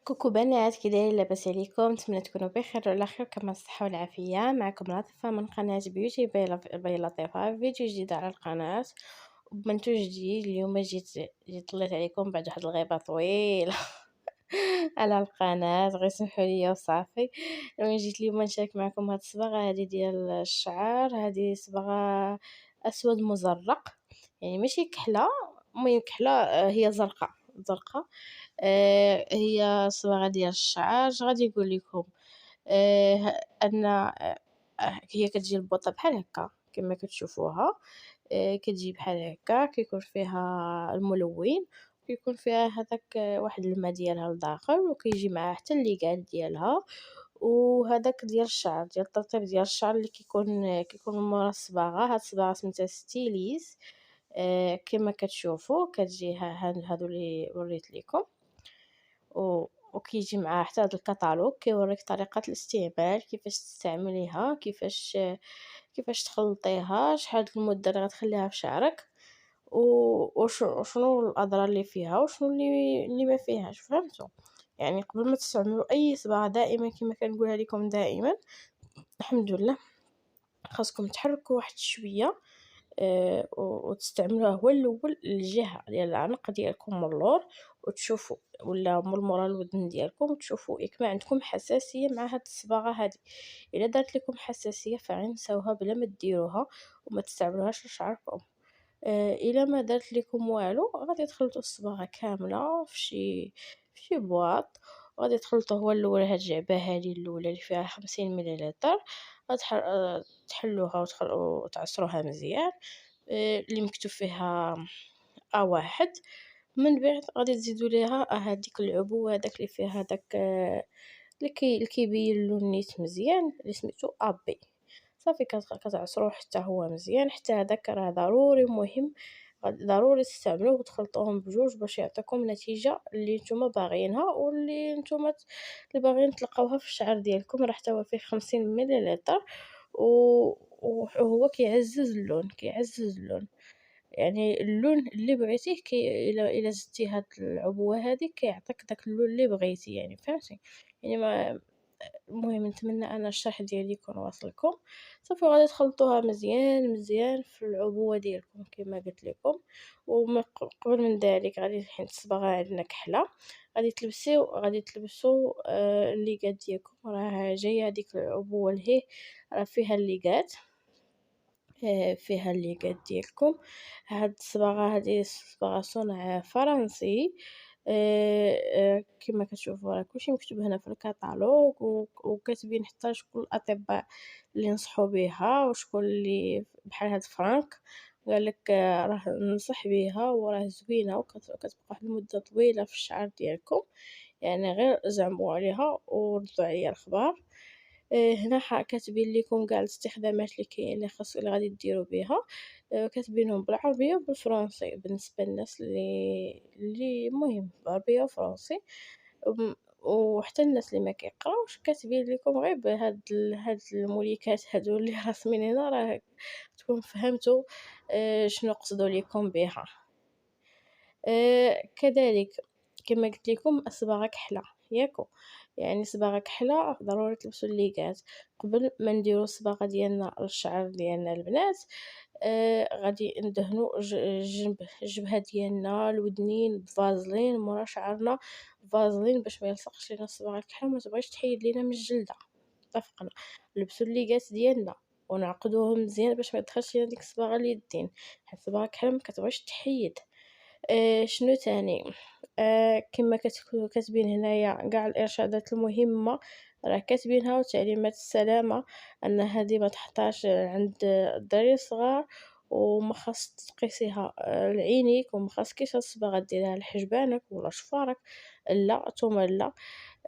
كوكو بنات، كي دايرين؟ لاباس عليكم؟ نتمنى تكونوا بخير وعلى خير، كما الصحه والعافيه. معكم لطيفه من قناه بيوتي باي لطيفه، فيديو جديد على القناه وبمنتوج جديد. اليوم جيت طلعت عليكم بعد واحد الغيبه طويله على القناه، غير سمحوا لي وصافي. المهم جيت اليوم نشارك معكم هاد الصباغه هذه ديال الشعر. هذه صباغه اسود مزرق، يعني ماشي كحله، المهم كحله، هي زرقاء زرقاء. هي صباغة ديال الشعر. اش غادي نقول لكم؟ أن هي كتجي البوطة بحال هكا كما كتشوفوها. كتجي بحال هكا، كيكون فيها الملون، وكيكون فيها هذاك واحد الماء ديالها لداخل، وكيجي معاه حتى الليغاد ديالها. وهذاك ديال الشعر، ديال الترطيب ديال الشعر اللي كيكون مورا الصباغة. هاد الصباغة سميتها ستيليز. كما كتشوفوا كتجي هادو اللي وريت لكم، وكيجي معاه حتى هاد الكتالوج كيوريك طريقة الاستعمال، كيفاش تستعمليها، كيفاش تخلطيها، شحال المدة اللي غتخليها في شعرك، وشنو الاضرار اللي فيها وشنو اللي ما فيهاش. فهمتوا؟ يعني قبل ما تستعملوا اي صباغه، دائما كما كنقولها لكم دائما، الحمد لله، خاصكم تحركوا واحد شويه، وتستعملوه هو الأول الجهة ديال العنق ديالكم من اللور، وتشوفوا، ولا من مورا الودن ديالكم، وتشوفوا ياك ما عندكم حساسية مع هاد الصباغة هادي. إلا دارت لكم حساسية فعنساوها بلا ما ديروها وما تستعملوهاش لشعركم. إلا ما دارت لكم والو، غادي تخلطوا الصباغة كاملة في شي بواط، وغادي تخلطوا هو الأول هاد الجعبة هادي الأولى اللي فيها 50 مليلتر. تحلوها وتعصروها مزيان، اللي مكتوب فيها A1. من بعد غادي تزيدوا ليها هذيك العبوة هذاك اللي فيها داك، اللي كيبين اللون نيت مزيان، اللي سميتو AB. صافي كتعصروه حتى هو مزيان، حتى هذاك راه ضروري مهم، ضروري تستعملوه وتخلطوهم بجوج باش يعطيكم النتيجة اللي نتوما باغيينها، واللي نتوما اللي باغيين تلقاوها في الشعر ديالكم. راه حتى هو فيه 50 مليلتر، وهو كيعزز اللون. يعني اللون اللي بغيتيه الا زدتي هاد العبوه هذه كيعطيك داك اللون اللي بغيتي، يعني فهمتي؟ يعني ما المهم نتمنى انا الشرح ديالي يكون واصلكم. صافي غادي تخلطوها مزيان مزيان في العبوه ديالكم كما قلت لكم. قبل من ذلك غادي، حيت الصباغه عندنا كحله، غادي تلبسوا الليغات ديالكم. راه جايه هذيك العبوه لهيه، راه فيها الليغات ديالكم. هاد الصباغه هادي صباغه صنع فرنسي. كما كتشوفوا راه كلشي مكتوب هنا في الكتالوج، وكاتبين حتى شكون الاطباء اللي نصحوا بها، وشكون اللي بحال هاد فرانك قال لك راه ننصح بها وراه زوينه وكتبقى واحد المده طويله في الشعر ديالكم. يعني غير زعموا عليها وردوا عليا الخبار. هنا كاتبين لكم كاع الاستخدامات اللي كاين، اللي غادي ديروا بها. كاتبينهم بالعربيه وبالفرنسي بالنسبه للناس اللي المهم بالعربيه وفرنسي. وحتى الناس اللي ما كيقراوش كاتبين لكم غير هاد الموليكات هادو اللي راسمين هنا، راه تكون فهمتوا شنو قصدوا لكم بها. كذلك كما قلت لكم الصباغة كحلة ياكو، يعني صباغة كحلة ضروري تلبسوا الليغات قبل ما نديرو الصباغة ديالنا للشعر ديالنا البنات. غادي ندهنوا الجبهة ديالنا، الودنين بفازلين، مورا شعرنا فازلين باش ما يلصقش لينا الصباغة الكحلة وما تبغيش تحيد لينا من الجلدة. اتفقنا؟ نلبسوا الليغات ديالنا ونعقدوهم مزيان باش ما يدخلش لينا ديك الصباغة اليدين، حيت الصباغة الكحلة ما كتبغيش تحيد. شنو تاني؟ كما كاتبين هنايا قاع الارشادات المهمه، راه كاتبينها، وتعليمات السلامه، ان هذه ما تحطاش عند الدراري الصغار، وما خاص تقيسيها لعينيك، وما خاصكيش الصباغه ديرها لحجبانك ولا شفارك، لا ثم لا.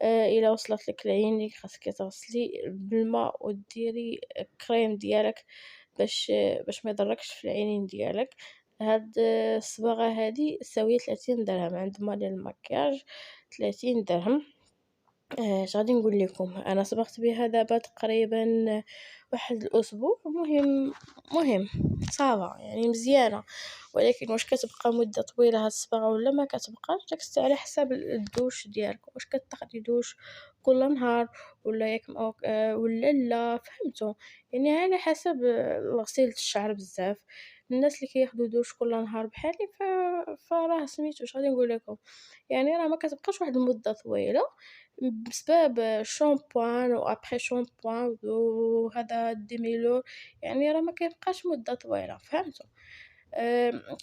الا وصلت لك لعينيك خاصك تغسلي بالماء وديري كريم ديالك باش ما يضركش في العينين ديالك. هاد الصباغة هادي تساوي 30 درهم عند مالي المكياج، 30 درهم. اش غادي نقول لكم، انا صبغت بها دابا تقريبا واحد الاسبوع. مهم صافا يعني مزيانه، ولكن واش كتبقى مده طويله هاد الصباغه ولا ما كتبقاش، داكشي على حساب الدوش ديالك، واش كتاخدي دوش كل نهار ولا ياك ولا لا، فهمتوا؟ يعني على حسب غسيل الشعر بزاف. الناس اللي كياخدوا دوش كل نهار بحالي فراه سميتو اش غادي نقول لكم، يعني راه ما كتبقاش واحد المده طويله بسبب شامبوان وأبخي شامبوان وهذا الديميلور، يعني راه ما كيبقاش مدة طويلة، فهمتوا؟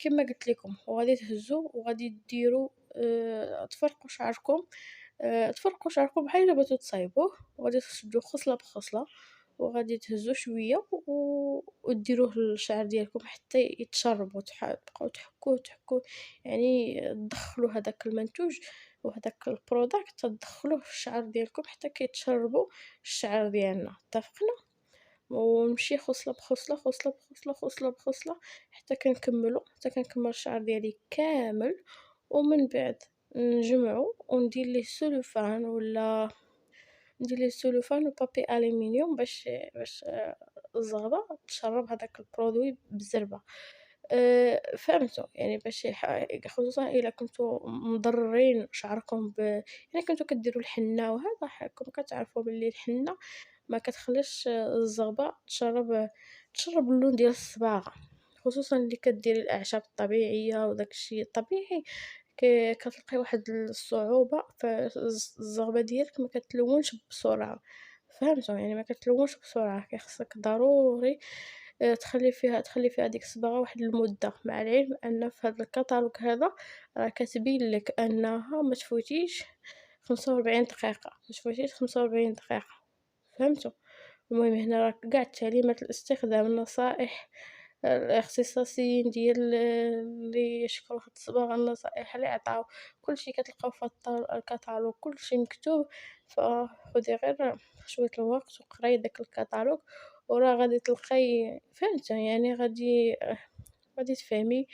كما قلت لكم، وغادي تهزوا وغادي ديروا تفرقوا شعركم، تفرقوا شعركم بحال إلا بغيتو تصايبوه، وغادي تشدو خصلة بخصلة، وغادي تهزو شوية وديروه للشعر ديالكم حتى يتشرب تبقاو تحكوه يعني تدخلوا هداك المنتوج وهداك البروداكت تدخلوه في الشعر ديالكم حتى كيتشربوا الشعر ديالنا، اتفقنا؟ ونمشي خصلة بخصلة خصلة بخصلة خصلة بخصلة حتى كنكمل الشعر ديالي كامل، ومن بعد نجمعو وندير ليه سولوفان ولا ندير ليه سولوفان وبابي ألومنيوم باش الزغبة تشرب هداك البرودوي بزربة. فهمتوا؟ يعني باش خصوصا إلا كنتو مضرين شعركم يعني كنتو كديروا الحنة وهذا، راكم كتعرفوا بلي الحنة ما كتخليش الزغبة تشرب اللون ديال الصباغة، خصوصا اللي كديري الأعشاب الطبيعية وداك الشيء الطبيعي كتلقاي واحد الصعوبة الزغبة ديالك ما كتلونش بسرعة، فهمتوا؟ يعني ما كتلونش بسرعة، كيخصك ضروري تخلي فيها ديك الصباغة واحد المدة، مع العلم أن في هذا الكتالوج هذا راه كاتبين لك أنها ما تفوتيش 45 دقيقة، ما تفوتيش 45 دقيقة، فهمتوا؟ المهم هنا راه قاع تعليمات الاستخدام، النصائح الاختصاصيين ديال اللي يشكروا هاد الصباغة، النصائح اللي عطاو، كلشي كتلقاو في الكتالوج كلشي مكتوب، فخدي غير شوية الوقت وقراي داك الكتالوج وراه غادي تلقاي، فهمتِ؟ يعني غادي تفهمي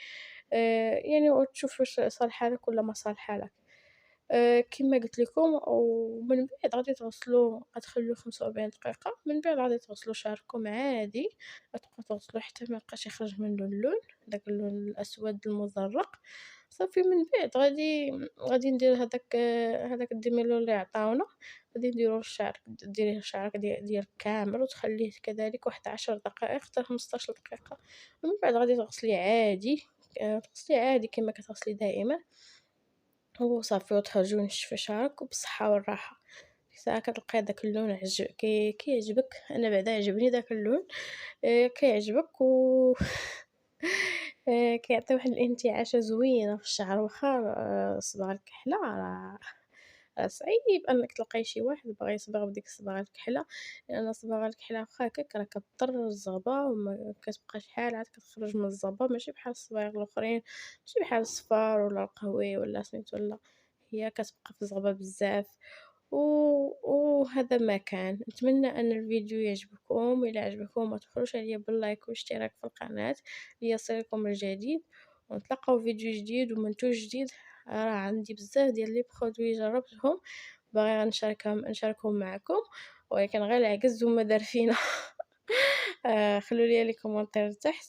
يعني وتشوفي واش صالحة لك ولا ما صالحة لك. كما قلت لكم، ومن بعد غادي غتخلّوه 45 دقيقة، من بعد غادي تغسلوا شعركم عادي، غتبقاو تغسلوه حتى ما يبقاش يخرج منه اللون، داك اللون الأسود المزرق، صافي من بعد غادي ندير هداك الديميلون اللي عطاونا، غادي نديروه للشعر، ديريه لشعرك ديالك كامل وتخليه كذلك واحد 10 دقائق حتى 15 دقيقة، ومن بعد غادي تغسليه عادي كما كتغسلي دائمًا. وصافي وتخرجي ونشفي شعرك وبالصحة والراحة، ديك الساعة كتلقاي داك اللون كيعجبك، أنا بعدا عجبني داك اللون، كيعجبك كيعطي واحد الانتعاشة زوينة في الشعر، واخا الصباغة الكحلة راه صعيب أنك تلقاي شي واحد باغي يصبغ بديك الصباغة الكحلة، لأن الصباغة الكحلة واخا هكاك راه كضر الزغبة وما كتبقاش حالها عاد كتخرج من الزغبة، ماشي بحال الصبايغ الآخرين، ماشي بحال الصفار ولا القهوي ولا سميتو لا، هي كتبقى في الزغبة بزاف. و وهذا ما كان، نتمنى أن الفيديو يعجبكم، وإلا عجبكم ما تبخلوش عليا باللايك والاشتراك في القناة ليصلكم الجديد، ونتلاقاو في فيديو جديد ومنتوج جديد. راه عندي بزاف ديال لي برودوي جربتهم باغية نشاركهم معكم، ولكن غير العكز وما دار فينا. خلوا لي كومونتير تحت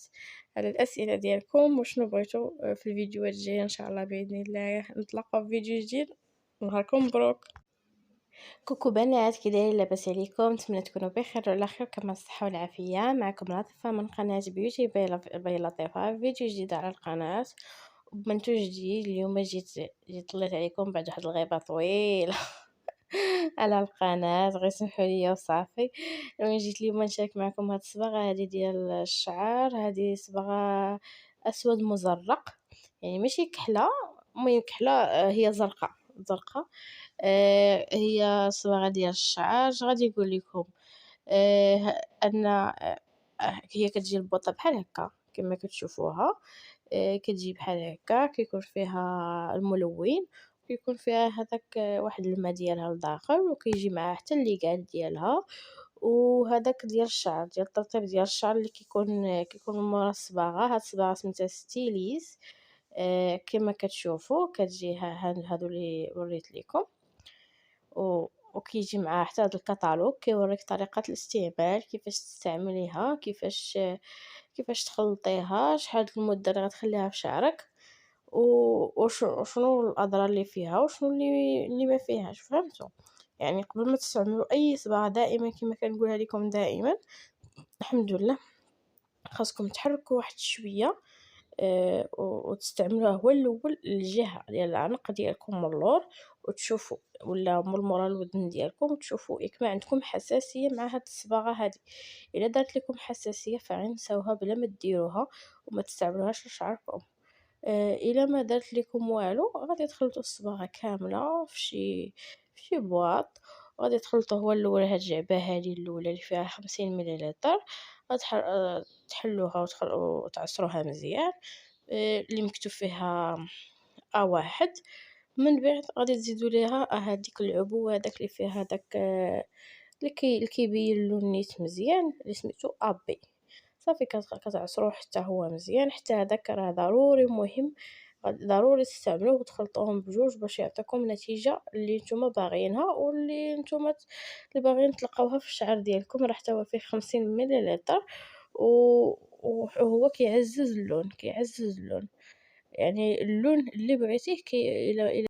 على الأسئلة ديالكم وشنو بغيتو في الفيديوهات الجاية إن شاء الله بإذن الله. نتلاقاو في فيديو جديد، نهاركم مبروك. كوكو بنات، كي دايرين؟ لاباس عليكم؟ نتمنى تكونوا بخير وعلى خير، كما الصحه والعافيه. معكم لطيفه من قناه بيوتي باي لطيفه، فيديو جديد على القناه وبمنتوج جديد. اليوم جيت طلعت عليكم بعد واحد الغيبه طويله على القناه، غير سمحوا لي وصافي. المهم جيت اليوم نشارك معكم هاد الصباغه هذه ديال الشعر، هذه صباغه اسود مزرق، يعني ماشي كحله، المهم كحله هي زرقاء. هي صباغة ديال الشعر. اش غادي نقول لكم، أن هي كتجي البوطة بحال هكا كما كتشوفوها، كتجي بحال هكا، كيكون فيها الملون، كيكون فيها هذاك واحد الماء ديالها لداخل، وكيجي معاه حتى الليغال ديالها، وهذاك ديال الشعر، ديال الترطيب ديال الشعر اللي كيكون مورا الصباغة. هاد الصباغة سميتها ستيليز. كما كتشوفوا كتجي هادو اللي وريت لكم، وكيجي معاه حتى هاد الكتالوج كيوريك طريقة الاستعمال، كيفاش تستعمليها، كيفاش تخلطيها، شحال المدة اللي غتخليها في شعرك، و وشنو الأضرار اللي فيها وشنو اللي ما فيهاش، فهمتوا؟ يعني قبل ما تستعملوا أي صباغة دائمًا كما كنقولها لكم دائمًا، الحمد لله خاصكم تحركوا واحد شوية، وتستعملوه هو الأول الجهة ديال العنق ديالكم من اللور، وتشوفوا ولا من مورا الودن ديالكم، وتشوفوا ياك ما عندكم حساسية مع هاد الصباغة هادي. إلا دارت لكم حساسية فغنساوها بلا ما ديروها وما تستعملوهاش لشعركم. إلا ما دارت ليكم والو غادي تخلطوا الصباغة كاملة في شي بواط، وغادي تخلطوا هو الأول هاد الجعبة هادي الأولى اللي فيها 50 مليلتر، غتح تحلوها وتعصروها مزيان، اللي مكتوب فيها A1، من بعد غادي تزيدوا ليها هاديك العبوة داك اللي فيها داك اللي كيبين اللون نيت مزيان اللي سميتو AB. صافي كتعصروه حتى هو مزيان، حتى هداك راه ضروري مهم، ضروري تستعملوه وتخلطوهم بجوج باش يعطيكم النتيجة اللي نتوما باغيينها واللي نتوما اللي باغيين تلقاوها في الشعر ديالكم. راه حتى هو فيه 50 مليلتر، و وهو كيعزز اللون، يعني اللون اللي بغيتيه إلا